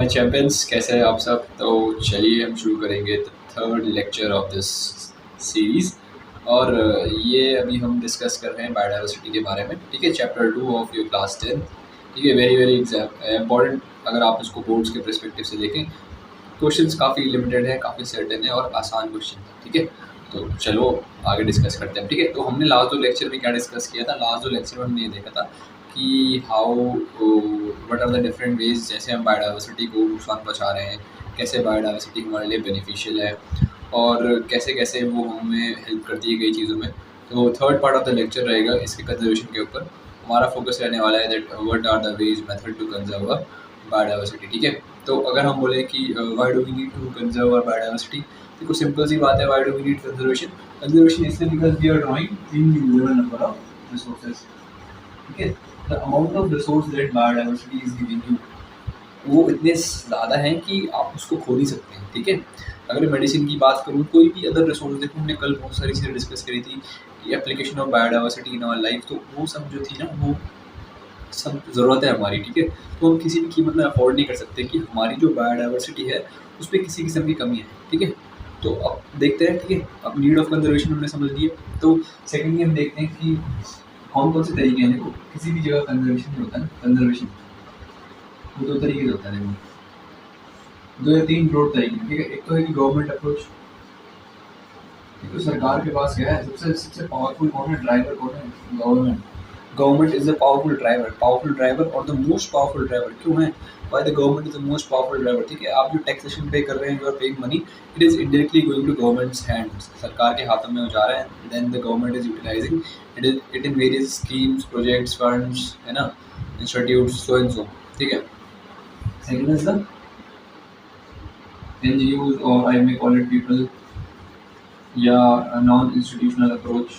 हाय champions, कैसे हैं आप सब। तो चलिए हम शुरू करेंगे the third lecture of this series. और ये अभी हम डिस्कस कर रहे हैं बायोडाइवर्सिटी के बारे में। ठीक है, चैप्टर 2 ऑफ योर क्लास 10। ठीक है, वेरी वेरी इम्पॉर्टेंट। अगर आप इसको बोर्ड्स के पर्सपेक्टिव से देखें, क्वेश्चंस काफ़ी लिमिटेड है, काफ़ी सर्टेन है और आसान क्वेश्चन है। ठीक है, तो चलो आगे डिस्कस करते हैं। ठीक है, तो हमने लास्ट दो लेक्चर में क्या डिस्कस किया था। लास्ट दो लेक्चर में हमने ये देखा था कि how what are the different ways जैसे हम बायोडाइवर्सिटी को नुकसान पहुंचा रहे हैं, कैसे बायोडाइवर्सिटी हमारे लिए बेनिफिशियल है और कैसे कैसे वो हमें हेल्प करती है कई चीज़ों में। तो third part of the lecture रहेगा इसके कंजर्वेशन के ऊपर। हमारा फोकस रहने वाला है that what are the ways method to conserve biodiversity. ठीक है, तो अगर हम बोले कि why do we need to conserve our biodiversity, देखो सिंपल सी बात है, why do we need conservation. Conservation इसलिए because we are drawing unlimited number of resources. ठीक है, the amount of resource that biodiversity is giving you, वो इतने ज़्यादा हैं कि आप उसको खो नहीं सकते हैं। ठीक है, अगर मेडिसिन की बात करूँ, कोई भी अदर रिसोर्स, देखो हमने कल बहुत सारी चीज़ें डिस्कस करी थी कि application of biodiversity in our life, तो वो सब जो थी ना, वो सब ज़रूरत है हमारी। ठीक है, तो हम किसी भी कीमत में अफोर्ड नहीं कर सकते कि हमारी जो बायोडाइवर्सिटी है उस पर किसी किस्म की कमी है। ठीक है, तो अब देखते हैं। ठीक है, अब नीड ऑफ कंजर्वेशन हमने समझ लिए। तो सेकेंडली हम देखते हैं कि कौन कौन से तरीके हैं। देखो किसी भी जगह कंजर्वेशन जो होता है ना, कंजर्वेशन वो दो तरीके से होता है। देखो दो या तीन ब्रॉड तरीके हैं। ठीक है, एक तो है कि गवर्नमेंट अप्रोच। एक तो सरकार के पास क्या है, सबसे सबसे पावरफुल कौन है, ड्राइवर कौन है, government. Government is the powerful driver और द मोस्ट पावरफुल ड्राइवर। क्यों है, why the government is the most powerful driver. ठीक है, आप जो टैक्सेशन पे कर रहे हैं, you are paying money, it is indirectly going to governments hands, सरकार के हाथों में हो जा रहा है। Then the government is utilising it in various schemes, projects, funds, है ना, इंस्टीट्यूट्स, सो एंड सो। ठीक है, second is the NGOs, or I may call it people, या non-institutional approach.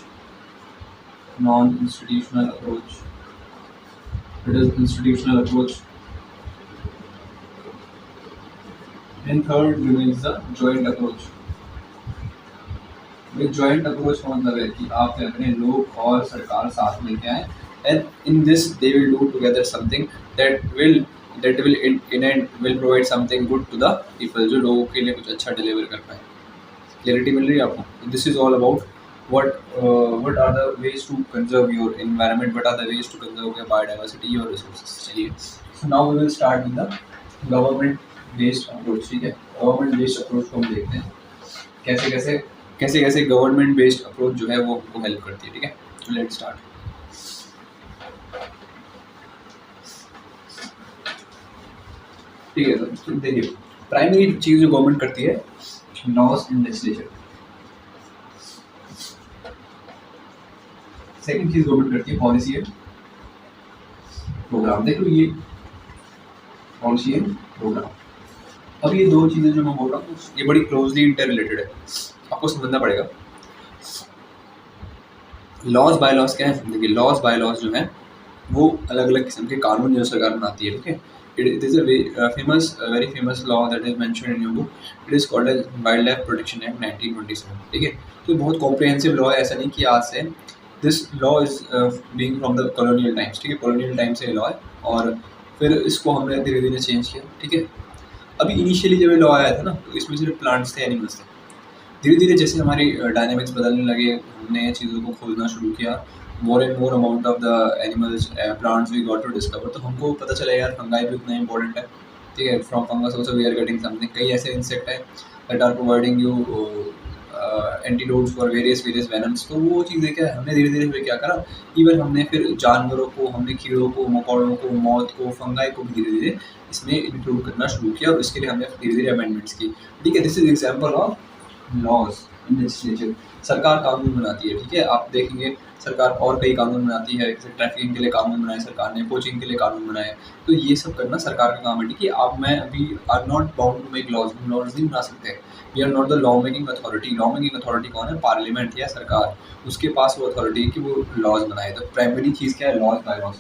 Non-institutional approach. It is institutional approach. And third remains the joint approach. With joint approach का मतलब है कि आप क्या करें, लोग और सरकार साथ मिलके आए, and in this they will do together something that will in end will provide something good to the people, जो लोगों के लिए कुछ अच्छा डिलीवर कर पाए। क्लैरिटी मिल रही है आपको। This is all about what are the ways to conserve your environment, what are the ways to conserve your biodiversity, your resources। चलिए, so now we will start with the government based approach। ठीक है, government based approach को हम देखते हैं कैसे कैसे government based approach जो है वो हमको हेल्प करती है। ठीक है, तो लेट्स स्टार्ट। ठीक है, तो देखिए प्राइमरी चीज जो गवर्नमेंट करती है, लॉज एंड लेजिस्लेचर। सेकंड चीज गवर्नमेंट करती है पॉलिसी एंड प्रोग्राम। देखो ये पॉलिसी एंड प्रोग्राम, अब ये दो चीजें जो मैं बोल रहा हूँ ये बड़ी क्लोजली इंटर रिलेटेड है, आपको समझना पड़ेगा। लॉज बाय लॉज क्या है, देखिए लॉज बाय लॉज जो है वो अलग अलग किस्म के कानून जो सरकार बनाती है। ठीक है, it is a very famous law that is mentioned in your book. It is called as Wildlife Protection Act 1927। ठीक है, तो बहुत कॉम्प्रिहेंसिव लॉ है, ऐसा नहीं कि आज से। This law is being from the colonial times. ठीक है, कॉलोनियल टाइम से लॉ है और फिर इसको हमने धीरे धीरे चेंज किया। ठीक है, अभी इनिशियली जब ये लॉ आया था ना, तो इसमें सिर्फ प्लांट्स थे, एनिमल्स थे। धीरे धीरे जैसे हमारी डायनेमिक्स बदलने लगे, हमने चीज़ों को खोजना शुरू किया, more and more amount of the animals plants we got to discover, तो हमको पता चला यार फंगाई भी उतना इंपॉर्टेंट है। ठीक है, from fungus also we are getting something. कई ऐसे इंसेक्ट है that are providing you antidotes for various venoms. तो वो चीज़ें क्या है, हमने धीरे धीरे फिर क्या करा, इवन हमने फिर जानवरों को, हमने कीड़ों को, मकोड़ों को, मौत को, फंगाई को भी धीरे धीरे इसमें इंक्लूड करना शुरू किया और इसके लिए हमने धीरे धीरे अमेंडमेंट्स की। ठीक है, this is example of laws in legislature. सरकार कानून बनाती है। ठीक है, आप देखेंगे सरकार और कई कानून बनाती है, जैसे ट्रैफिकिंग के लिए कानून बनाए सरकार ने, पोचिंग के लिए कानून बनाए। तो ये सब करना सरकार का काम है। ठीक है, आप मैं अभी are not bound to make laws, हम लॉज नहीं बना सकते। We are not the law making authority. Law making authority कौन है, पार्लियामेंट या सरकार, उसके पास वो अथॉरिटी है कि वो लॉज बनाए। तो प्राइमरी चीज़ क्या है, लॉज बाय लॉज।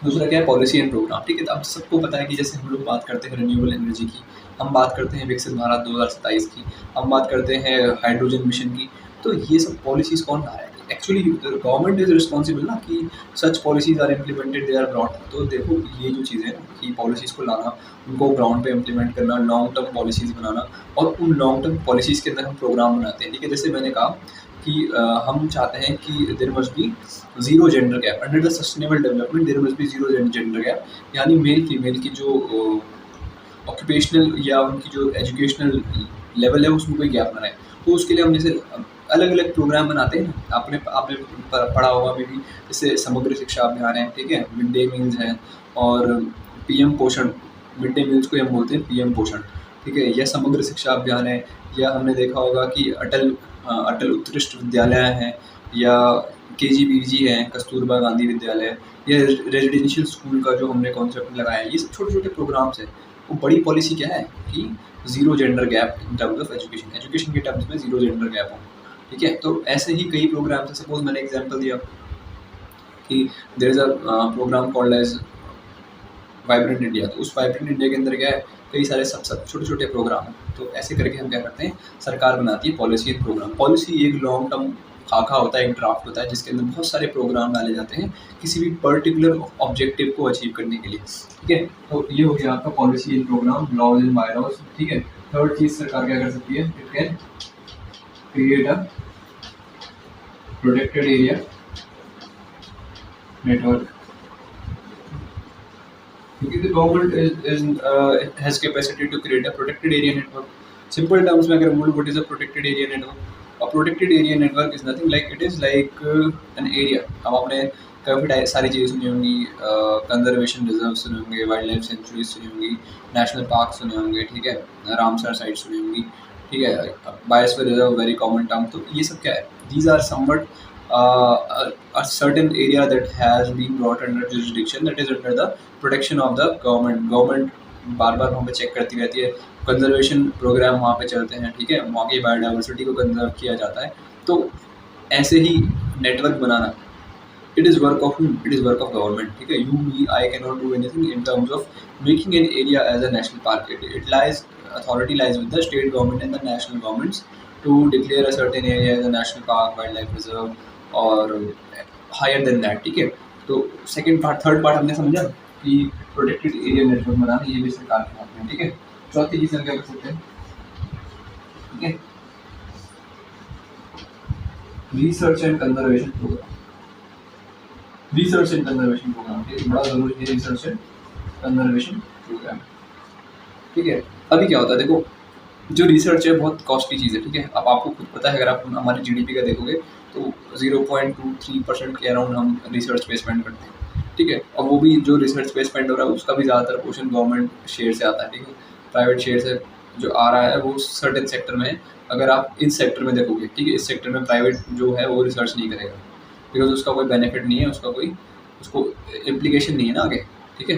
दूसरा क्या है, पॉलिसी एंड प्रोग्राम। ठीक है, तो अब सबको पता है कि जैसे हम लोग बात करते हैं रिन्यूएबल एनर्जी की, हम बात करते हैं विकसित भारत 2027 की, हम बात करते हैं हाइड्रोजन मिशन की, तो ये सब पॉलिसीज़ कौन ला रहा है, एक्चुअली गवर्नमेंट इज रिस्पॉन्सिबल ना कि such policies are implemented, they are brought. तो देखो ये जो चीज़ें हैं कि पॉलिसीज़ को लाना, उनको ग्राउंड पे इम्प्लीमेंट करना, लॉन्ग टर्म पॉलिसीज़ बनाना, और उन लॉन्ग टर्म पॉलिसीज़ के अंदर हम प्रोग्राम बनाते हैं, ठीक है। जैसे मैंने कहा कि हम चाहते हैं कि there must be zero gender gap under the sustainable development, there must be zero gender gap, यानी मेल फीमेल की जो ऑक्यूपेशनल या उनकी जो एजुकेशनल लेवल है उसमें कोई गैप ना रहे। तो उसके लिए हम जैसे अलग अलग प्रोग्राम बनाते हैं ना, आपने आपने पढ़ा होगा मे बी, जैसे समग्र शिक्षा अभियान है, ठीक है, मिड डे मील्स हैं, और पीएम पोषण, मिड डे मील्स को हम बोलते हैं पीएम पोषण, ठीक है, या समग्र शिक्षा अभियान है, या हमने देखा होगा कि अटल उत्कृष्ट विद्यालय हैं, या केजीबीजी है, कस्तूरबा गांधी विद्यालय, या रेजिडेंशियल स्कूल का जो हमने कॉन्सेप्ट लगाया है, ये सब छोटे छोटे प्रोग्राम्स हैं। वो बड़ी पॉलिसी क्या है कि zero gender gap in terms of education, education के टर्म्स में ज़ीरो जेंडर गैप हो, ठीक है। तो ऐसे ही कई प्रोग्राम्स हैं। सपोज मैंने एग्जांपल दिया कि there is a programme called as vibrant India, तो उस वाइब्रेंट इंडिया के अंदर क्या है, कई सारे सब छोटे छोटे प्रोग्राम हैं। तो ऐसे करके हम क्या करते हैं, सरकार बनाती है पॉलिसी एंड प्रोग्राम। पॉलिसी एक लॉन्ग टर्म खाका होता है, एक ड्राफ्ट होता है, जिसके अंदर बहुत सारे प्रोग्राम डाले जाते हैं किसी भी पर्टिकुलर ऑब्जेक्टिव को अचीव करने के लिए, ठीक है। तो ये हो गया आपका policy and program, laws and bylaws, ठीक है। थर्ड चीज सरकार क्या कर सकती है, it can create a protected area network, क्योंकि the government has capacity to create a protected area network. Simple terms में अगर बोलूँ, what is a protected area network? A protected area network is nothing like, it is like an area. अब आपने काफ़ी सारी चीज़ें सुनी होंगी, कंजर्वेशन रिजर्व सुने होंगे, वाइल्ड लाइफ सेंचुरीज सुनी होंगी, नेशनल पार्क सुने होंगे, ठीक है, रामसर साइट सुनी होंगी, ठीक है, biosphere reserve very common term. तो ये सब क्या है, these are somewhat a certain area that has been brought under jurisdiction, that is under the protection of the government. Government बार बार वहाँ पे चेक करती रहती है, कंजर्वेशन प्रोग्राम वहाँ पे चलते हैं, ठीक है, वहाँ की बायोडाइवर्सिटी को कंजर्व किया जाता है। तो ऐसे ही नेटवर्क बनाना, it is work of whom? It is work of government, ठीक है। You, me, I cannot do anything in terms of making an area as a national park. It lies, authority lies with the state government and the national governments to declare a certain area as a national park, wildlife reserve, और higher than that, ठीक है। तो second part, third part हमने समझा कि protected area network बनाना, ये भी सरकार के हाथ में, ठीक है। चौथी चीज हम क्या कर सकते हैं, ठीक है, research and conservation programme. Research and conservation programme बड़ा जरूरी है, रिसर्च एंड कंजर्वेशन प्रोग्राम, ठीक है। अभी क्या होता है, देखो जो रिसर्च है बहुत कॉस्टली चीज़ है, ठीक है। अब आपको खुद पता है, अगर आप हमारे जीडीपी का देखोगे तो 0.23% के अराउंड हम रिसर्च पे स्पेंड करते हैं, ठीक है। और वो भी जो रिसर्च पे स्पेंड हो रहा है उसका भी ज़्यादातर पोर्शन गवर्नमेंट शेयर से आता है, ठीक है। प्राइवेट शेयर से जो आ रहा है वो सर्टेन सेक्टर में है। अगर आप इस सेक्टर में देखोगे, ठीक है, इस सेक्टर में प्राइवेट जो है वो रिसर्च नहीं करेगा, बिकॉज उसका कोई बेनिफिट नहीं है, उसका कोई उसको इम्प्लीकेशन नहीं है ना आगे, ठीक है।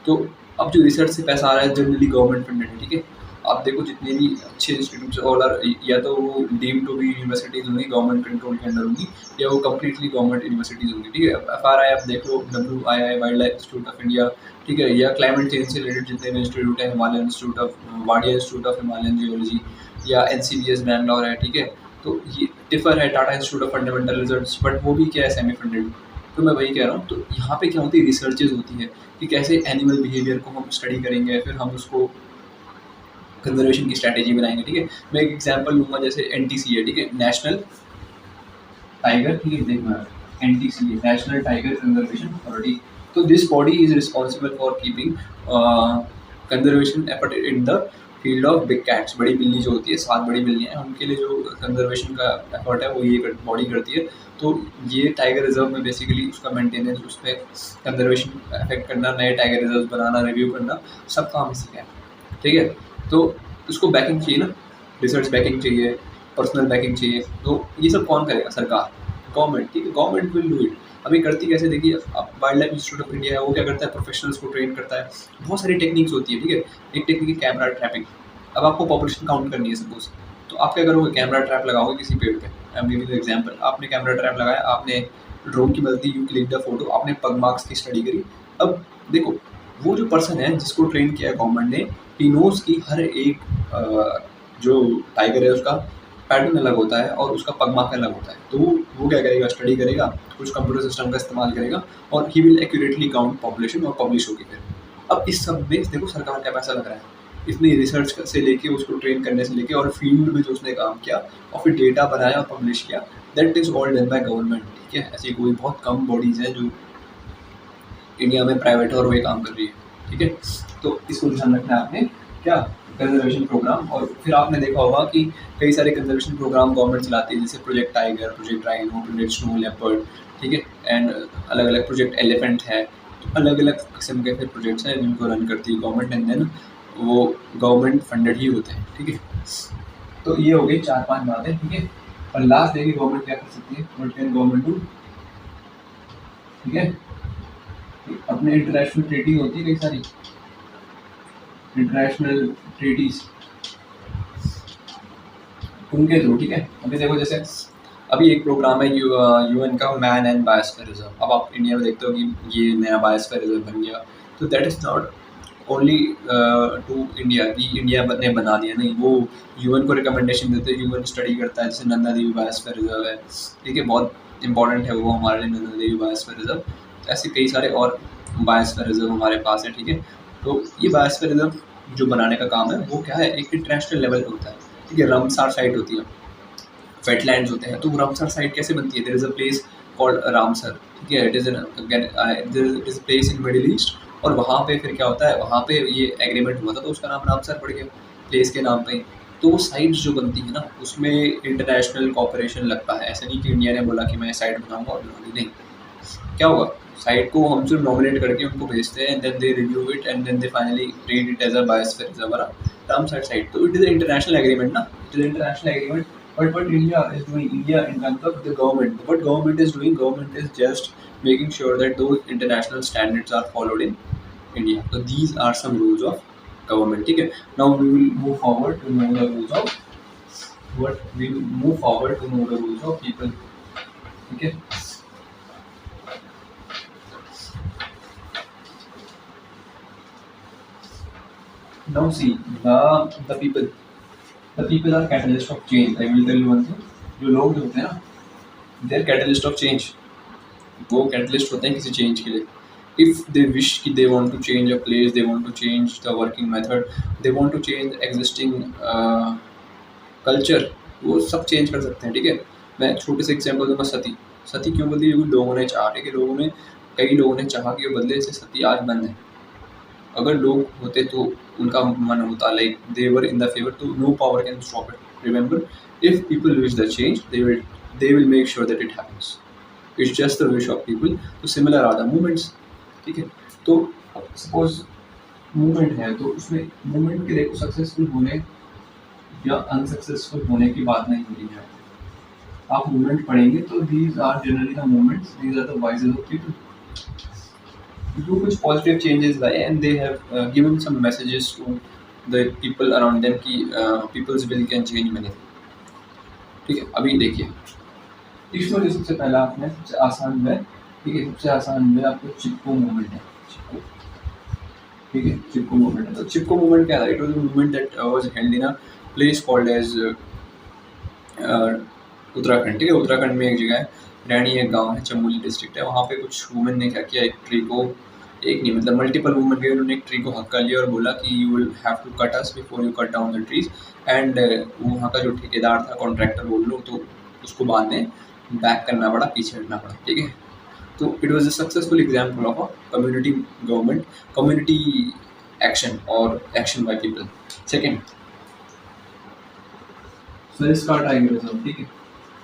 तो अब जो रिसर्च से पैसा आ रहा है जनरली गवर्नमेंट फंडेड है, ठीक है। आप देखो जितने भी अच्छे इंस्टीट्यूट्स और या तो वो डीम टू बी यूनिवर्सिटीज़ होंगी, गवर्नमेंट कंट्रोल के अंडर होंगी, या वो कम्प्लीटली गवर्नमेंट यूनिवर्सिटीज़ होंगी, ठीक है। FRI आप देख लो, WII wild life institute of India, ठीक है, या क्लाइमेट चेंज से रिलेटेड जितने भी इंस्टीट्यूट है, Himalayan institute of Wadia institute of Himalayan geology, या NCBS बैंगलोर है, ठीक है। तो ये टिफर है, Tata institute of fundamental research, but वो भी क्या है, सेमी फंडेड। तो मैं वही कह रहा हूँ, तो यहाँ पे क्या होती है, रिसर्चेज होती है कि कैसे एनिमल बिहेवियर को हम स्टडी करेंगे, फिर हम उसको कंजर्वेशन की स्ट्रैटेजी बनाएंगे, ठीक है। मैं एक एग्जांपल लूँगा, जैसे NTC है, ठीक है, नेशनल टाइगर, ठीक है, देखना NTC है, नेशनल टाइगर कंजर्वेशन अथॉरिटी। तो this body is responsible for keeping conservation effort in the field of big cats. बड़ी बिल्ली जो होती है, 7 बड़ी बिल्लियाँ हैं, उनके लिए जो कंजर्वेशन का एफर्ट है वो ये बॉडी करती है। तो ये टाइगर रिजर्व में बेसिकली उसका मेंटेनेंस, उस पर कंजर्वेशन अफेक्ट करना, नए टाइगर रिजर्व बनाना, रिव्यू करना, सब काम इसी का है, ठीक है। तो उसको बैकिंग चाहिए ना, रिसर्च बैकिंग चाहिए, पर्सनल बैकिंग चाहिए। तो ये सब कौन करेगा, सरकार, गवर्नमेंट, ठीक है, गवर्नमेंट विल डू इट। अभी करती कैसे, देखिए, अब wild life institute of India है, वो क्या करता है, प्रोफेशनल्स को ट्रेन करता है, बहुत सारी टेक्निक्स होती है, ठीक है। एक टेक्निक है कैमरा ट्रैपिंग। अब आपको पॉपुलेशन काउंट करनी है सपोज, तो आप क्या करोगे, कैमरा ट्रैप लगाओगे किसी पेड़ पे। आई एम गिविंग एग्जांपल, आपने कैमरा ट्रैप लगाया, आपने ड्रोन की मदद दी, यू क्लिक द फोटो, आपने पग मार्क्स की स्टडी करी। अब देखो, वो जो पर्सन है जिसको ट्रेन किया गवर्नमेंट ने, ही नोज की हर एक जो टाइगर है उसका पैटर्न अलग होता है और उसका पगमार्क अलग होता है। तो वो क्या करेगा, स्टडी करेगा, कुछ कंप्यूटर सिस्टम का इस्तेमाल करेगा और he will accurately count population और पब्लिश होगी फिर। अब इस सब में देखो सरकार का पैसा लग रहा है, इसने रिसर्च से लेके उसको ट्रेन करने से लेके और फील्ड में जो उसने काम किया और फिर डेटा बनाया और पब्लिश किया, that is all done by government. ठीक है, ऐसी कोई बहुत कम बॉडीज हैं जो इंडिया में प्राइवेट और वही काम कर रही है। ठीक है, तो इसको ध्यान रखना है आपने। क्या कंजर्वेशन प्रोग्राम, और फिर आपने देखा होगा कि कई सारे कंजर्वेशन प्रोग्राम गवर्नमेंट चलाती है, जैसे project tiger, project rhino, project snow leopard. ठीक है, एंड अलग अलग प्रोजेक्ट एलिफेंट है। तो अलग अलग किस्म के फिर प्रोजेक्ट्स हैं जिनको रन करती है गवर्नमेंट, एंड देन वो गवर्नमेंट फंडेड ही होते हैं। ठीक है, तो ये हो गई 4-5 बातें। ठीक है, और लास्ट देखिए गवर्नमेंट क्या कर सकती है, व्हाट कैन गवर्नमेंट डू। ठीक है, अपने इंटरनेशनल ट्रीटी होती है कई सारी इंटरनेशनल ट्रीटीज, उनके थ्रू। ठीक है, अभी देखो जैसे अभी एक प्रोग्राम है यूएन का, मैन एंड बायोस्फीयर रिजर्व। अब आप इंडिया में देखते हो कि ये नया बायोस्फीयर रिजर्व बन गया, तो that is not only to India कि इंडिया ने बना दिया, नहीं, वो यूएन को रिकमेंडेशन देते हैं, यूएन स्टडी करता है। जैसे नंदा देवी बायोस्फीयर रिजर्व है, ठीक है, बहुत इंपॉर्टेंट है वो हमारे लिए नंदा देवी बायोस्फीयर रिजर्व। तो ऐसे कई सारे और बायोस्फीयर रिजर्व हमारे पास है। ठीक है, तो ये बायोस्फीयर रिजर्व जो बनाने का काम है वो क्या है, एक इंटरनेशनल लेवल पर होता है। ठीक है, रामसार साइट होती है, वेटलैंड्स होते हैं, तो रामसर साइट कैसे बनती है, there is a place called Ramsar. ठीक है, it is place in Middle East, और वहाँ पे फिर क्या होता है, वहाँ पे ये एग्रीमेंट हुआ था तो उसका नाम रामसर पड़ गया प्लेस के नाम पे ही। तो वो साइट्स जो बनती है ना, उसमें इंटरनेशनल कॉपरेशन लगता है। ऐसा नहीं कि इंडिया ने बोला कि मैं साइट बनाऊंगा और बना दी, नहीं। क्या होगा, साइट को हम सिर्फ नॉमिनेट करके उनको भेजते हैं, then they review it and then they finally treat it as a biosphere reserve, Ramsar site. तो इट इज इंटरनेशनल एग्रीमेंट ना, it is international agreement. But what India is doing, India in terms of the government, what government is doing, government is just making sure that those international standards are followed in India. So these are some rules of government. ठीक है, now we will move forward to know the rules of people. ठीक है, now see the people. The people are catalyst of change. I will tell you one thing. जो लोग जो होते हैं ना, they are catalyst of change. वो catalyst होते हैं किसी change के लिए. If they wish कि they want to change a place, they want to change the working method, they want to change existing culture, वो सब change कर सकते हैं। ठीक है, मैं छोटे से एग्जाम्पल दूंगा, सती क्यों बदली, क्योंकि लोगों ने चाहा, कि कई लोगों ने चाहा कि वो बदले, से सती आज बंद है। अगर लोग होते तो उनका मन होता, like they were in the favour, तो no power can stop it. Remember, if people wish the change, they will make sure that it happens. It's just the wish of people. तो सिमिलर आर द मूवमेंट्स। ठीक है, तो suppose movement है, तो उसमें movement के लिए successful होने या अनसक्सेसफुल होने की बात नहीं हो रही है। आप मूवमेंट पढ़ेंगे तो these are generally the movements, these are the voices of people do कुछ positive changes लाए, and they have given some messages to the people around them कि people's will can change many things। ठीक है, अभी देखिए इसमें जो सबसे पहला आपने सबसे आसान है, ठीक है, सबसे आसान में आपको चिपको मूवमेंट है, चिपको। ठीक है, चिपको मूवमेंट है। तो चिपको मूवमेंट क्या था, it was a movement that was held in a place called as Uttarakhand. ठीक है, उत्तराखंड में एक जगह है, रैणी एक गांव है, चमोली डिस्ट्रिक्ट है, वहाँ पे कुछ वुमेन ने क्या किया, एक ट्री को, एक नहीं मतलब मल्टीपल वुमेन गए, उन्होंने एक ट्री को हक कर लिया और बोला कि you will have to cut us before you cut down the trees. And वहाँ का जो ठेकेदार था, कॉन्ट्रैक्टर बोल लो, तो उसको बाद में बैक करना पड़ा, पीछे हटना पड़ा। ठीक है, तो it was a successful example of a community government, community action और action by people. Second, Sariska tiger reserve. ठीक है,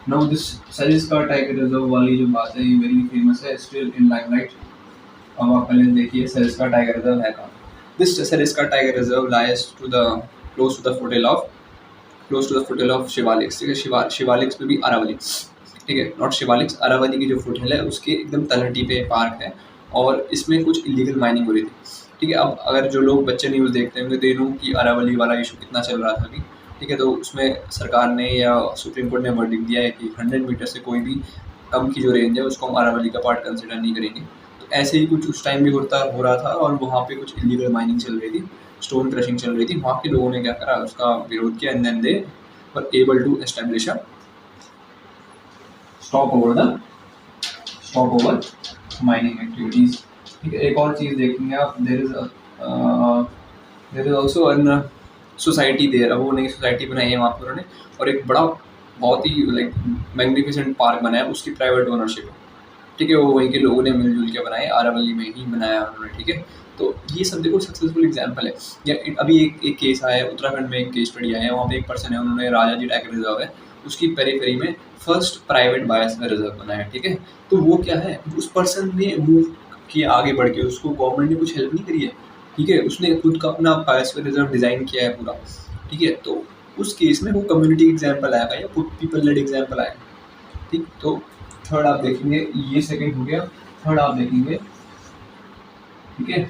now this Sariska tiger reserve वाली जो बात है, ये वेरी फेमस है, स्टिल इन लाइमलाइट। अब आप पहले देखिए सरिस्का टाइगर रिजर्व है कहाँ। This Sariska tiger reserve lies to the close to the foothill of Shivaliks. ठीक है, शिवालिक्स में भी अरावली। ठीक है, नॉट शिवालिक्स, अरावली की जो फुटेल है उसके एकदम तलहटी पे पार्क है, और इसमें कुछ इलीगल माइनिंग हो रही थी। ठीक है, अब अगर जो लोग बच्चे न्यूज़ देखते होंगे तो नो कि अरावली वाला इशू कितना चल रहा था अभी। ठीक है, तो उसमें सरकार ने या सुप्रीम कोर्ट ने वर्डिक्ट दिया है कि 100 मीटर से कोई भी कम की जो रेंज है उसको हम अरावली का पार्ट कंसिडर नहीं करेंगे। तो ऐसे ही कुछ उस टाइम भी हो रहा था, और वहाँ पे कुछ इलीगल माइनिंग चल रही थी, स्टोन क्रशिंग चल रही थी। वहाँ के लोगों ने क्या करा, उसका विरोध किया, and then they were able to establish a stop over mining activities. ठीक है, एक और चीज़ देखेंगे आप, there is also an society there, वो नई सोसाइटी बनाई है वहाँ पर उन्होंने, और एक बड़ा बहुत ही लाइक मैग्निफिसेंट पार्क बनाया, उसकी प्राइवेट ओनरशिप है। ठीक है, वो वहीं के लोगों ने मिलजुल के बनाए, आरावली में ही बनाया उन्होंने। ठीक है, तो ये सब देखो सक्सेसफुल एग्जाम्पल है। या अभी एक केस आया है उत्तराखंड में, एक केस स्टडी आया है, वहाँ पे एक पर्सन है, उन्होंने राजा जी टाइगर रिजर्व है, उसकी पेरीफेरी में फर्स्ट प्राइवेट बायोस्फीयर रिजर्व बनाया है। ठीक है, तो वो क्या है, उस पर्सन ने मूव किया आगे बढ़ के, उसको गवर्नमेंट ने कुछ हेल्प नहीं करी है। ठीक है, उसने खुद का अपना बायोस्फीयर रिजर्व डिज़ाइन किया है पूरा। ठीक है, तो उस केस में वो कम्युनिटी एग्जाम्पल आएगा या पीपल लेड एग्जाम्पल आएगा। ठीक, तो थर्ड आप देखेंगे, ये सेकंड हो गया। थर्ड आप देखेंगे, ठीक है,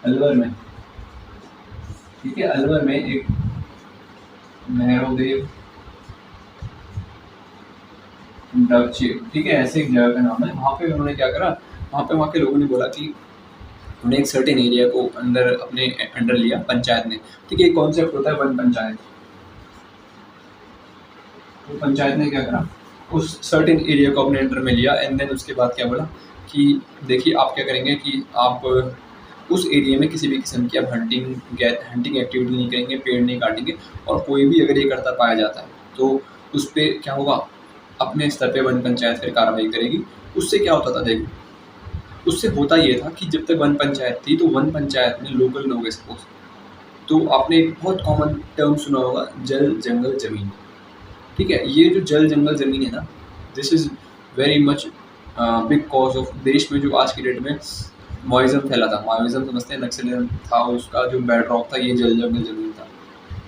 अलवर में, ठीक है, अलवर में एक भैरवदेव डवचेप, ठीक है, ऐसे एक जगह का नाम है। वहाँ पे उन्होंने क्या करा, वहाँ पे वहाँ के लोगों ने बोला कि उन्होंने एक सर्टेन एरिया को अपने अंडर लिया पंचायत ने। ठीक है, एक कॉन्सेप्ट होता है वन पंचायत। तो पंचायत ने क्या करा, उस सर्टेन एरिया को अपने अंडर में लिया, एंड देन उसके बाद क्या बोला कि देखिए आप क्या करेंगे कि आप उस एरिया में किसी भी किस्म की आप हंटिंग एक्टिविटी नहीं करेंगे, पेड़ नहीं काटेंगे, और कोई भी अगर ये करता पाया जाता है तो उस पर क्या होगा, अपने स्तर पे वन पंचायत फिर कार्रवाई करेगी। उससे क्या होता था, देखो उससे होता ये था कि जब तक वन पंचायत थी तो वन पंचायत में लोकल लोग है सपोज, तो आपने एक बहुत कॉमन टर्म सुना होगा, जल जंगल जमीन। ठीक है, ये जो जल जंगल जमीन है ना, this is very much big cause of देश में जो आज की डेट में माओइज्म फैला था। माओइज्म समझते हैं, नक्सलिज्म था, उसका जो बेड रॉक था ये जल जंगल जमीन था।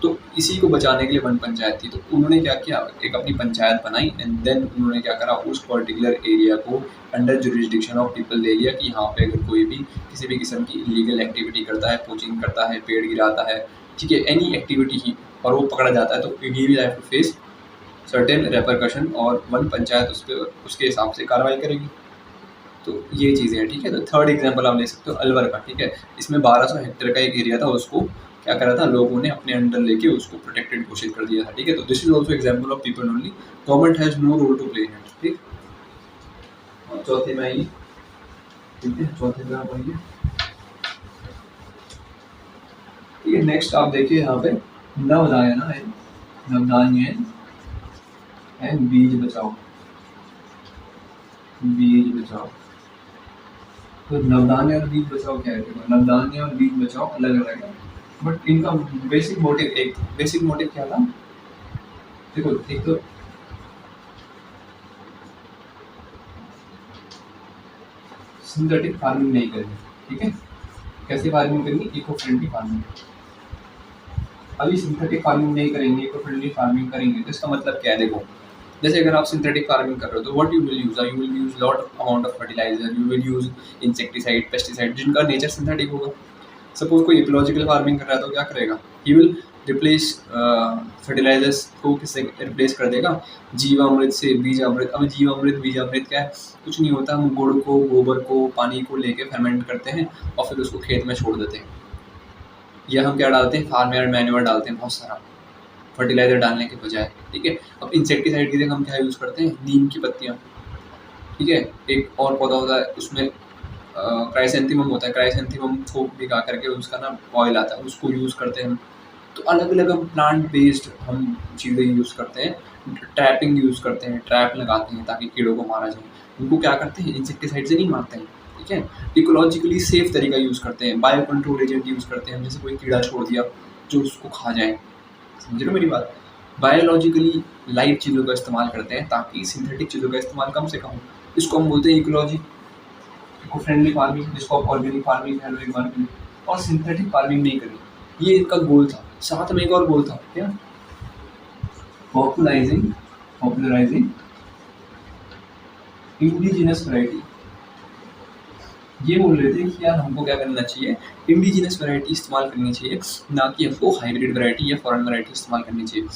तो इसी को बचाने के लिए वन पंचायत थी, तो उन्होंने क्या किया, एक अपनी पंचायत बनाई, एंड देन उन्होंने क्या करा, उस पर्टिकुलर एरिया को अंडर जुरिस्डिक्शन ऑफ पीपल ले लिया कि यहाँ पे अगर कोई भी किसी भी किस्म की इलीगल एक्टिविटी करता है, पोचिंग करता है, पेड़ गिराता है, ठीक है, एनी एक्टिविटी ही, और वो पकड़ा जाता है तो he will have to face certain repercussion, और वन पंचायत उस पर उसके हिसाब से कार्रवाई करेगी। तो ये चीज़ें हैं। ठीक है, तो थर्ड एग्जांपल आप ले सकते हो अलवर का। ठीक है, इसमें 1200 हेक्टेयर का एक एरिया था, उसको क्या करा था, लोगों ने अपने अंडर लेके उसको प्रोटेक्टेड घोषित कर दिया था। ठीक है, तो this is also example of people only, government has no role to play in it. ठीक, और चौथे में आइए, ठीक है, चौथे में आप आइए। ठीक है, नेक्स्ट आप देखिए यहाँ पे नवधान्य है, नवधान्य एंड बीज बचाओ, बीज बचाओ। तो नवधान्य और बीज बचाओ क्या है, नवधान्य और बीज बचाओ अलग अलग है, बट इनका बेसिक मोटिव क्या था, देखो एक तो सिंथेटिक फार्मिंग नहीं करनी। ठीक है, कैसे फार्मिंग करनी, इको फ्रेंडली फार्मिंग। अभी सिंथेटिक फार्मिंग नहीं करेंगे, इको फ्रेंडली फार्मिंग करेंगे, तो इसका मतलब क्या है, देखो जैसे अगर आप सिंथेटिक फार्मिंग कर रहे हो तो what you will use lot amount of fertiliser, you will use insecticide, pesticide, जिनका नेचर सिंथेटिक होगा। सपोज कोई इकोलॉजिकल फार्मिंग कर रहा है तो क्या करेगा, ही विल रिप्लेस फर्टिलाइजर्स को किससे रिप्लेस कर देगा, जीवामृत से, बीजामृत। अब जीवामृत बीजामृत क्या है, कुछ नहीं होता, हम गुड़ को, गोबर को, पानी को लेके फर्मेंट करते हैं और फिर उसको खेत में छोड़ देते हैं, या हम क्या डालते हैं, फार्म यार्ड मैन्योर डालते हैं बहुत सारा फर्टिलाइजर डालने के बजाय। ठीक है, अब इंसेक्टिसाइड की जगह हम क्या यूज़ करते हैं, नीम की पत्तियाँ। ठीक है, एक और पौधा होता है उसमें क्राइसेंथेमम होता है, क्राइसेंथेमम को भिगा करके उसका ना ऑयल आता है, उसको यूज़ करते हैं हम। तो अलग अलग हम प्लांट बेस्ड हम चीज़ें यूज़ करते हैं, ट्रैपिंग यूज़ करते हैं, ट्रैप लगाते हैं ताकि कीड़ों को मारा जाए। उनको क्या करते हैं, इंसेक्टिसाइड से नहीं मारते हैं। ठीक है, इकोलॉजिकली सेफ तरीका यूज़ करते हैं, बायो कंट्रोल एजेंट यूज़ करते हैं, जैसे कोई कीड़ा छोड़ दिया जो उसको खा जाए, समझ रहे हो मेरी बात। बायोलॉजिकली लाइव चीज़ों का इस्तेमाल करते हैं ताकि सिंथेटिक चीज़ों का इस्तेमाल कम से कम हो। इसको हम बोलते हैं इकोलॉजी, इको फ्रेंडली फार्मिंग, जिसको आप ऑर्गेनिक फार्मिंग कह लो एक बार के लिए, और सिंथेटिक फार्मिंग नहीं करें, ये इनका गोल था। साथ में एक और गोल था क्या, पॉपुलराइजिंग इंडिजिनस वैरायटी। ये बोल रहे थे कि यार हमको क्या करना चाहिए, इंडिजिनस वैरायटी इस्तेमाल करनी चाहिए, ना कि हमको हाइब्रिड वैरायटी या फॉरेन वैरायटी इस्तेमाल करनी चाहिए।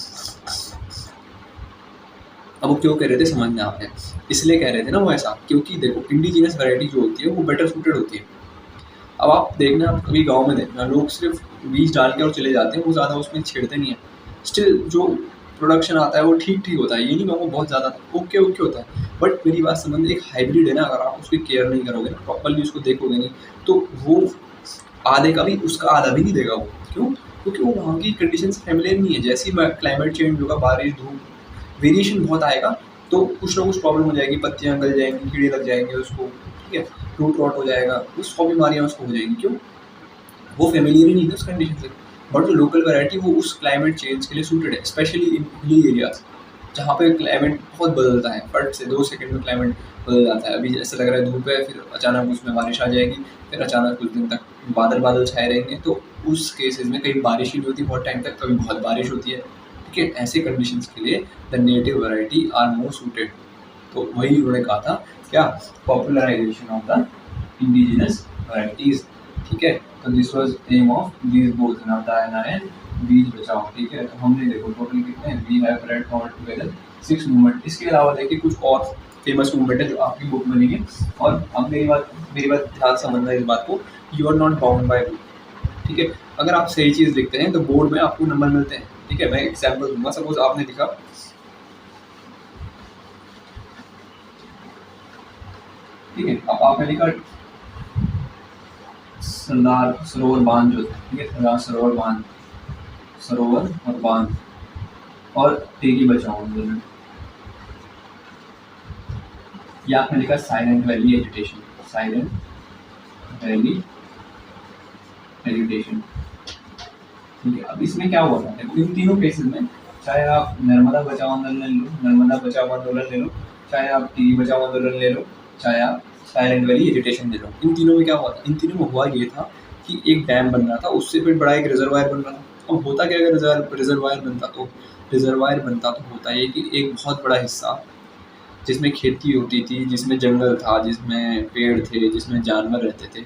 अब वो क्यों कह रहे थे समझना आपने, इसलिए कह रहे थे ना वो ऐसा, क्योंकि देखो इंडिजिनस वैरायटी जो होती है वो बेटर सूटेड होती है। अब आप देखना, आप कभी गांव में देखना, लोग सिर्फ बीज डाल के और चले जाते हैं, वो ज़्यादा उसमें छेड़ते नहीं है। स्टिल जो प्रोडक्शन आता है वो ठीक ठीक होता है, ये नहीं कहूँगा बहुत ज़्यादा ओके ओके होता है, बट मेरी बात समझ, एक हाइब्रिड है ना, अगर आप उसकी केयर नहीं करोगे ना, प्रॉपरली उसको देखोगे नहीं, तो वो आधे का भी उसका आधा भी नहीं देगा वो। क्यों? क्योंकि वो वहाँ की कंडीशंस फैमिलियर नहीं है। जैसे ही क्लाइमेट चेंज होगा, बारिश धूप वेरिएशन बहुत आएगा, तो कुछ ना कुछ प्रॉब्लम हो जाएगी, पत्तियाँ गल जाएंगी, कीड़े लग जाएंगे उसको, ठीक है, रूट रॉट हो जाएगा, वो 100 बीमारियाँ उसको हो जाएंगी। क्यों? वो फेमिलियर ही नहीं है उस कंडीशन से। बट जो लोकल वैरायटी वो उस क्लाइमेट चेंज के लिए सूटेड है, स्पेशली इन हिली एरियाज जहाँ पे क्लाइमेट बहुत बदलता है, फट से 2 सेकंड में क्लाइमेट बदल जाता है। अभी ऐसा लग रहा है धूप है, फिर अचानक उसमें बारिश आ जाएगी, फिर अचानक कुछ दिन तक बादल बादल छाए रहेंगे, तो उस केसेस में कहीं बारिश ही नहीं होती बहुत टाइम तक, कभी बहुत बारिश होती है, ठीक है। ऐसे कंडीशंस के लिए the native variety are more suited. तो वही उन्होंने कहा था क्या, popularization of the indigenous varieties, ठीक है। तो this was aim of these both Navdanya and Beej Bachao, ठीक है। तो हमने देखो टोटल कितने we have read all together 6 movement. इसके अलावा देखिए कुछ और फेमस मूवमेंट है जो आपकी बुक में नहीं है। और अब मेरी बात ध्यान समझना इस बात को, you are not bound by book, ठीक है। अगर आप सही चीज़ लिखते हैं तो बोर्ड में आपको नंबर मिलते हैं, ठीक है। मैं एग्जाम्पल दूंगा, सपोज आपने लिखा ठीक है, अब आपने लिखा सरदार सरोवर बांध जो था, ठीक है, सरदार सरोवर और बांध और टेगी बचाओ आंदोलन, या आपने लिखा silent valley agitation, silent valley agitation, ठीक है। अब इसमें क्या हुआ था, इन तीनों केसेस में, चाहे आप नर्मदा बचाओ आंदोलन ले लो, चाहे आप टीबी बचाओ आंदोलन ले लो, चाहे आप साइलेंट वैली एजुटेशन ले लो, इन तीनों में क्या हुआ था, इन तीनों में हुआ ये था कि एक डैम बन रहा था, उससे फिर बड़ा एक रिजर्वायर बन रहा था। अब होता क्या, अगर रिजर्वायर बनता तो होता ये कि एक बहुत बड़ा हिस्सा जिसमें खेती होती थी, जिसमें जंगल था, जिसमें पेड़ थे, जिसमें जानवर रहते थे,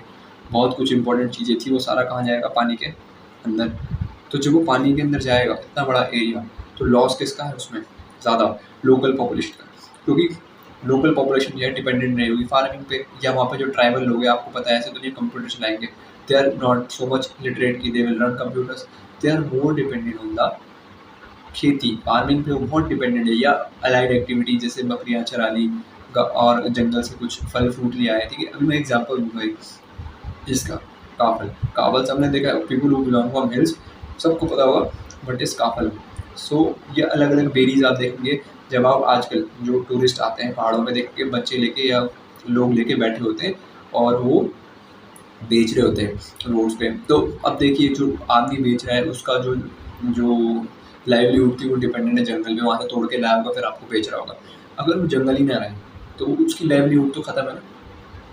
बहुत कुछ इंपॉर्टेंट चीज़ें थी, वो सारा कहाँ जाएगा, पानी के अंदर। तो जब वो पानी के अंदर जाएगा इतना बड़ा एरिया, तो लॉस किसका है उसमें ज़्यादा, लोकल पॉपुलेशन का। क्योंकि लोकल पॉपुलेशन जो है डिपेंडेंट नहीं होगी फार्मिंग पे, या वहाँ पे जो ट्राइबल लोग हैं, आपको पता है ऐसे तो नहीं कंप्यूटर चलाएंगे, they are not so much literate की they will run computers, they are more dependent on the खेती, फार्मिंग पे वो बहुत डिपेंडेंट है, या अलाइड एक्टिविटी जैसे बकरियाँ चरा ली और जंगल से कुछ फल फ्रूट ले आए, ठीक है। अभी मैं एग्जाम्पल दूंगा इसका, काफल सबने देखा है, people who belong from hills सबको पता होगा बट इस काफल। सो ये अलग अलग बेरीज आप देखेंगे, जब आप आजकल जो टूरिस्ट आते हैं पहाड़ों में, देख के बच्चे लेके या लोग लेके बैठे होते हैं और वो बेच रहे होते हैं रोड्स पे। तो अब देखिए जो आदमी बेच रहा है उसका जो जो लाइवलीहुड थी वो डिपेंडेंट है जंगल में, वहाँ से तोड़ के लाया होगा फिर आपको बेच रहा होगा। अगर वो जंगल ही ना रहे तो उसकी लाइवलीहुड तो ख़त्म है ना।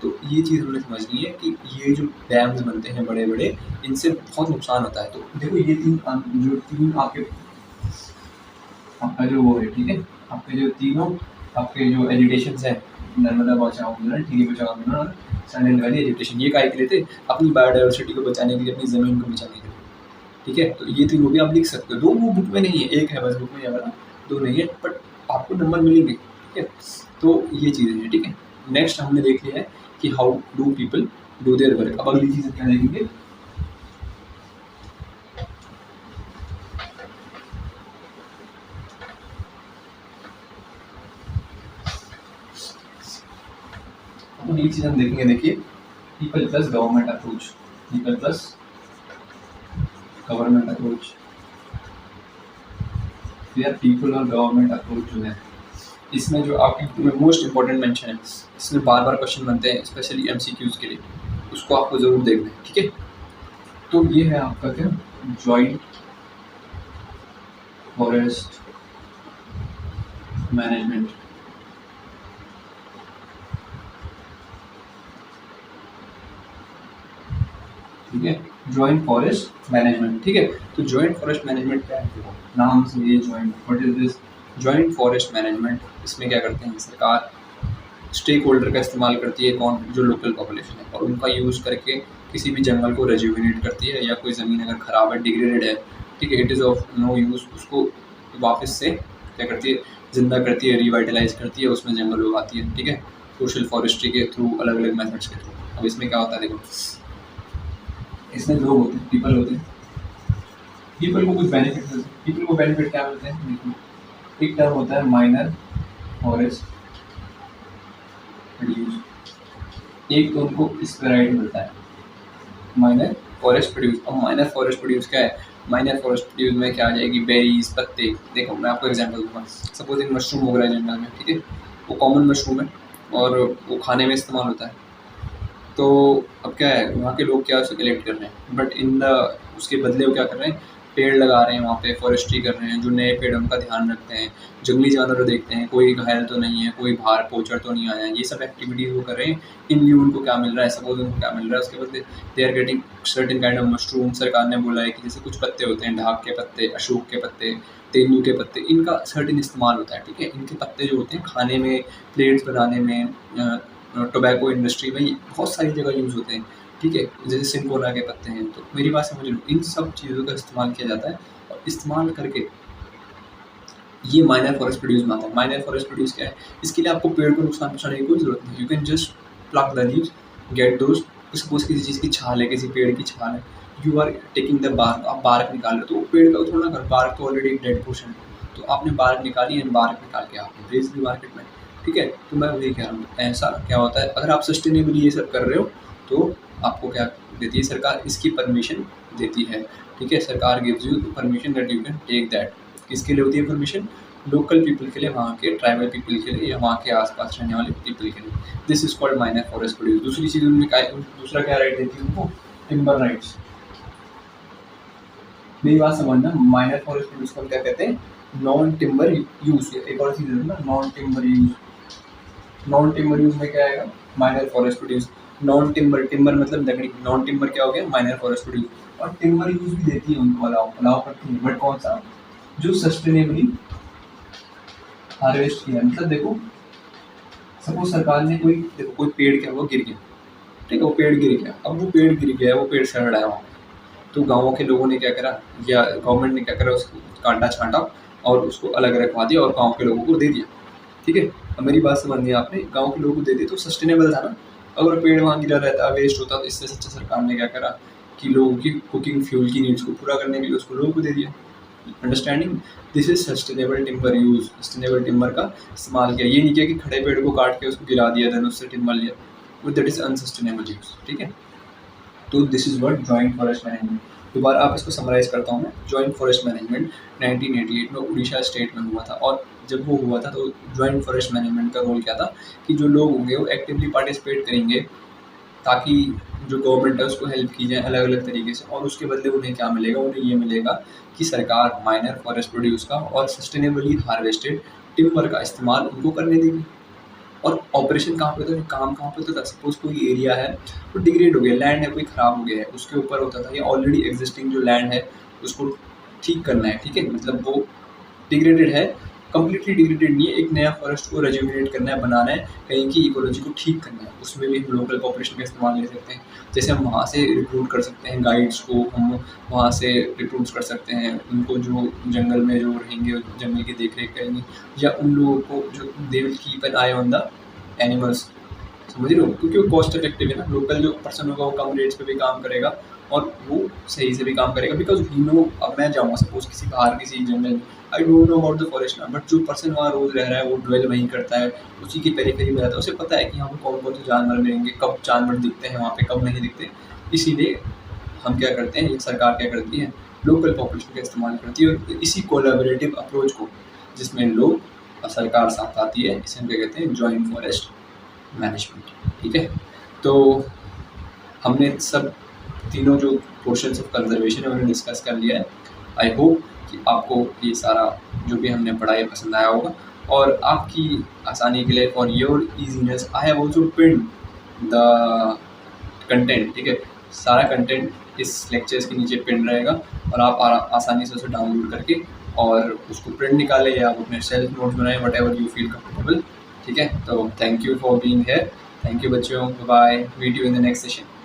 तो ये चीज़ हमें समझनी है कि ये जो डैम्स बनते हैं बड़े बड़े, इनसे बहुत नुकसान होता है। तो देखो ये तीन आपका जो वो है, ठीक है, आपके जो तीनों आपके जो एजुटेशन है, नर्मदा बचाओ आंदोलन, टीबी बचाओ आंदोलन और साइलेंट वैली एजुटेशन, ये काय के लिए थे, अपनी बायोडाइवर्सिटी को बचाने के लिए, अपनी ज़मीन को बचाने के लिए, ठीक है। तो ये तीनों भी आप लिख सकते हो, दो वो बुक में नहीं है, एक है बस बुक में, ये वाला दो नहीं है, बट आपको नंबर मिलेंगे, ठीक है। तो ये चीज़ें हैं, ठीक है। नेक्स्ट हमने देख लिया है कि how do people do their work. अब अगली चीज़ क्या देखेंगे, अगली चीज़ हम देखेंगे, देखिए people plus government approach, people plus government approach, यार पीपल और गवर्नमेंट अप्रोच जो है, इसमें जो आपकी मोस्ट इंपॉर्टेंट मेंशन है, इसमें बार बार क्वेश्चन बनते हैं स्पेशली एमसीक्यूज के लिए, उसको आपको ज़रूर देखना है, ठीक है। तो ये है आपका क्या, जॉइंट फॉरेस्ट मैनेजमेंट, ठीक है, जॉइंट फॉरेस्ट मैनेजमेंट, ठीक है। तो जॉइंट फॉरेस्ट मैनेजमेंट क्या है, नाम से ये joint, what is this joint forest management. इसमें क्या करते हैं, सरकार स्टेक होल्डर का इस्तेमाल करती है, कौन, जो लोकल पॉपुलेशन है, और उनका यूज़ करके किसी भी जंगल को रेजुविनेट करती है, या कोई ज़मीन अगर ख़राब है, डिग्रेडेड है, ठीक है, it is of no use, उसको वापस से क्या करती है, जिंदा करती है, रिवाइटलाइज करती है, उसमें जंगल उगाती है, ठीक है, सोशल फॉरेस्ट्री के थ्रू, अलग अलग मेथड्स के थ्रू। अब इसमें क्या होता है, देखो इसमें लोग होते हैं, पीपल होते हैं, पीपल को कुछ बेनिफिट मिलते हैं। पीपल को बेनिफिट क्या मिलते हैं, देखो एक टर्म होता है माइनर फॉरेस्ट प्रोड्यूस, एक तो उनको इसका राइट मिलता है माइनर फॉरेस्ट प्रोड्यूस। अब माइनर फॉरेस्ट प्रोड्यूस क्या है, माइनर फॉरेस्ट प्रोड्यूस में क्या आ जाएगी, बेरीज, पत्ते। देखो मैं आपको एग्जांपल दूंगा, सपोज एक मशरूम उग रहा है जंगल में, ठीक है, वो कॉमन मशरूम है और वो खाने में इस्तेमाल होता है। तो अब क्या है, वहाँ के लोग क्या उसे कलेक्ट कर रहे हैं, बट इन द उसके बदले वो क्या कर रहे हैं, पेड़ लगा रहे हैं वहाँ पे, फॉरेस्ट्री कर रहे हैं, जो नए पेड़ उनका ध्यान रखते हैं, जंगली जानवर देखते हैं, कोई घायल तो नहीं है, कोई बाहर पोचर तो नहीं आया है, ये सब एक्टिविटीज़ वो कर रहे हैं। इन लिeu उनको क्या मिल रहा है, सपोज उनको क्या मिल रहा है, उसके बदले they are getting certain kind of mushroom. सरकार ने बोला है कि जैसे कुछ पत्ते होते हैं, ढाक के पत्ते, अशोक के पत्ते, तेंदू के पत्ते, इनका सर्टेन इस्तेमाल होता है, ठीक है। इनके पत्ते जो होते हैं खाने में, प्लेट्स बनाने में, टोबैको इंडस्ट्री में, बहुत सारी जगह यूज़ होते हैं, ठीक है। जैसे सिंकोना के पत्ते हैं, तो मेरी बात समझ लो, इन सब चीज़ों का इस्तेमाल किया जाता है और इस्तेमाल करके ये माइनर फॉरेस्ट प्रोड्यूस में आता है। माइनर फॉरेस्ट प्रोड्यूस क्या है, इसके लिए आपको पेड़ को नुकसान पहुँचाने की कोई ज़रूरत नहीं, you can just plug the leaves, get those. Suppose किसी चीज़ की छाल है, किसी पेड़ की छाल है, you are taking the bark, आप बार्क निकाल रहे हो, तो पेड़ का थोड़ा ना कर, बार्क तो ऑलरेडी एक डेड पोर्शन है, तो आपने बार्क निकाली एंड बार्क निकाल के आपने बेच दी मार्केट में, ठीक है। तो मैं वही कह रहा हूँ, ऐसा क्या होता है, अगर आप सस्टेनेबली ये सब कर रहे हो तो आपको क्या देती है सरकार, इसकी परमिशन देती है, ठीक है। सरकार gives you permission that you can take that. किसके लिए होती है परमिशन, लोकल पीपल के लिए, वहाँ के ट्राइबल पीपल के लिए, या वहाँ के आसपास रहने वाले पीपल के लिए। This is called minor forest produce. दूसरी चीज़ उनमें क्या, दूसरा क्या राइट देती है उनको, टिम्बर राइट्स। मेरी बात समझना, माइनर फॉरेस्ट प्रोड्यूस को हम क्या कहते हैं, नॉन टिम्बर यूज। एक और चीज़ है ना, non timber use. Non timber use में क्या आएगा, minor forest produce. Non timber, timber मतलब लकड़ी, नॉन टिम्बर क्या हो गया, माइनर फॉरेस्ट प्रोड्यूस। और टिम्बर यूज भी देती है उनको, अलाउ करती है, बट कौन सा, जो सस्टेनेबली हार्वेस्ट किया। मतलब देखो सपोज सरकार ने कोई, देखो कोई पेड़ क्या हुआ, गिर गया, ठीक है, वो पेड़ गिर गया, अब वो पेड़ गिर गया, वो पेड़ सड़ रहा है वहाँ पे, तो गाँव के लोगों ने क्या करा, या गवर्नमेंट ने क्या करा, उसको काटा छांटा और उसको अलग रखवा दिया और गाँव के लोगों को दे दिया, ठीक है। अब मेरी बात समझनी है आपने, गाँव के लोगों को दे दिया तो सस्टेनेबल था ना। अगर पेड़ वहाँ गिरा रहता, वेस्ट होता, तो इससे अच्छा सरकार ने क्या करा कि लोगों की कुकिंग फ्यूल की नीड्स को पूरा करने के लिए उसको लोगों को दे दिया। Understanding, this is sustainable timber use. Sustainable timber का इस्तेमाल किया, ये नहीं किया कि खड़े पेड़ को काट के उसको गिरा दिया, देन उससे टिम्बर लिया, वो दैट इज अनसस्टेनेबल यूज, ठीक है। तो this is what joint forest management. दोबारा आप इसको समराइज करता हूँ मैं, जॉइंट फॉरेस्ट मैनेजमेंट 1988 में उड़ीसा स्टेट में हुआ था। और जब वो हुआ था तो जॉइंट फॉरेस्ट मैनेजमेंट का रोल क्या था कि जो लोग होंगे वो एक्टिवली पार्टिसिपेट करेंगे, ताकि जो गवर्नमेंट है उसको हेल्प की जाए अलग अलग तरीके से, और उसके बदले उन्हें क्या मिलेगा, उन्हें ये मिलेगा कि सरकार माइनर फॉरेस्ट प्रोड्यूस का और सस्टेनेबली हार्वेस्टेड टिम्बर का इस्तेमाल उनको करने देगी। और ऑपरेशन कहाँ पे होता था, काम कहाँ पे होता था, सपोज कोई एरिया है तो डिग्रेड हो गया, लैंड है कोई ख़राब हो गया है, उसके ऊपर होता था, या ऑलरेडी एग्जिस्टिंग जो लैंड है उसको ठीक करना है, ठीक है, मतलब वो डिग्रेडेड है, कम्प्लीटली डिग्रेडेड नहीं है, एक नया फॉरेस्ट को रेजुविनेट करना है, बनाना है, कहीं की इकोलॉजी को ठीक करना है, उसमें भी हम लोकल पॉपुलेशन का इस्तेमाल ले सकते हैं। जैसे हम वहाँ से रिक्रूट कर सकते हैं गाइड्स को, हम वहाँ से रिक्रूट कर सकते हैं उनको जो जंगल में जो रहेंगे, जंगल की देख रेख करेंगे, या उन लोगों को जो they will keep an I on the animals, समझ रहे हो, क्योंकि वो कॉस्ट इफेक्टिव है ना, लोकल जो पर्सन होगा वो कम रेट्स पे भी काम करेगा और वो सही से भी काम करेगा, बिकॉज ही नो। अब मैं जाऊँगा सपोज किसी बाहर किसी जंगल में, I don't know about the forest ना, बट जो पर्सन वहाँ रोज़ रह रहा है, वो ड्वेल वहीं करता है, उसी की पेरीफेरी में रहता है, उसे पता है कि यहाँ पे कौन कौन से जानवर मिलेंगे, कब जानवर दिखते हैं वहाँ पे, कब नहीं दिखते। इसीलिए हम क्या करते हैं, ये सरकार क्या करती है, लोकल पॉपुलेशन का इस्तेमाल करती है, और इसी कोलैबोरेटिव अप्रोच को, जिसमें लोग और सरकार साथ आती है, इसे हम क्या कहते हैं, जॉइंट फॉरेस्ट मैनेजमेंट, ठीक है। तो हमने सब तीनों जो पोर्शंस ऑफ कंजर्वेशन है उन्हें डिस्कस कर लिया है। आई होप कि आपको ये सारा जो भी हमने पढ़ा है पसंद आया होगा, और आपकी आसानी के लिए, for your easiness, I have also pin the content, ठीक है, सारा कंटेंट इस लेक्चर्स के नीचे पिन रहेगा, और आप आसानी से उसे डाउनलोड करके और उसको प्रिंट निकालें, या आप अपने सेल्फ नोट्स बनाएं, whatever you feel comfortable, ठीक है। तो thank you for being here, thank you बच्चों, bye, meet you in the next session.